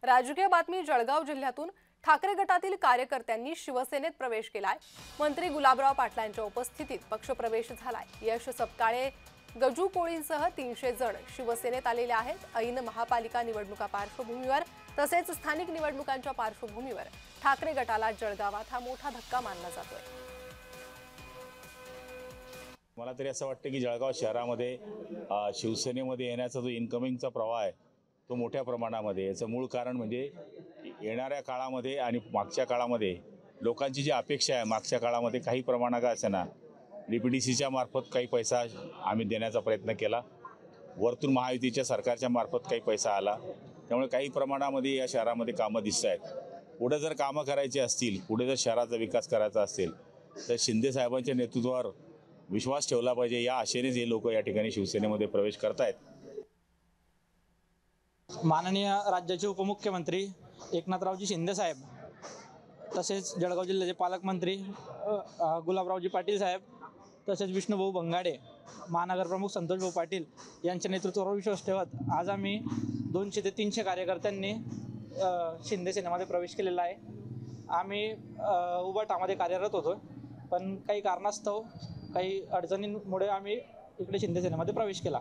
राजकीय बातमी जळगाव जिल्ह्यातून ठाकरे गटातील कार्यकर्त्यांनी शिवसेनेत प्रवेश केलाय। मंत्री गुलाबराव पाटलांच्या उपस्थितीत पक्षप्रवेश झालाय। यश सपकाळे गजू कोळींसह 300 जण शिवसेनेत आलेले आहेत। ऐन महापालिका निवडणुका पार्श्वभूमीवर तसेच स्थानिक निवडणुकांच्या पार्श्वभूमीवर ठाकरे गटाला जळगावात हा मोठा धक्का मानला जातोय। मला तरी असं वाटतं की जळगाव शहरामध्ये शिवसेनेमध्ये येण्याचा जो इनकमिंगचा प्रवाह आहे तो मोठ्या प्रमाणामध्ये, याचं मूळ कारण म्हणजे येणाऱ्या काळामध्ये आणि मागच्या काळामध्ये लोकांची जी अपेक्षा आहे, मागच्या काळामध्ये काही प्रमाणात का असेना DPDCच्या मार्फत काही पैसा आम्ही देण्याचा प्रयत्न केला, वरतून महायुतीच्या सरकारच्या मार्फत काही पैसा आला, त्यामुळे काही प्रमाणामध्ये या शहरामध्ये कामं दिसत आहेत। पुढे जर कामं करायची असतील, पुढे जर शहराचा विकास करायचा असेल तर शिंदे साहेबांच्या नेतृत्वावर विश्वास ठेवला पाहिजे, या आशेनेच हे लोक या ठिकाणी शिवसेनेमध्ये प्रवेश करतायत। माननीय राज्याचे उपमुख्यमंत्री एकनाथरावजी शिंदे साहेब, तसेच जळगाव जिल्ह्याचे पालकमंत्री गुलाबरावजी पाटील साहेब, तसेच विष्णुभाऊ भंगाडे, महानगर प्रमुख संतोषभाऊ पाटील यांच्या नेतृत्वावर विश्वास ठेवत आज आम्ही 200 ते 300 कार्यकर्त्यांनी शिंदे सेनेमध्ये प्रवेश केलेला आहे। आम्ही उबाटामध्ये कार्यरत होतो, पण काही कारणास्तव काही अडचणींमुळे आम्ही इकडे शिंदे सेनेमध्ये प्रवेश केला।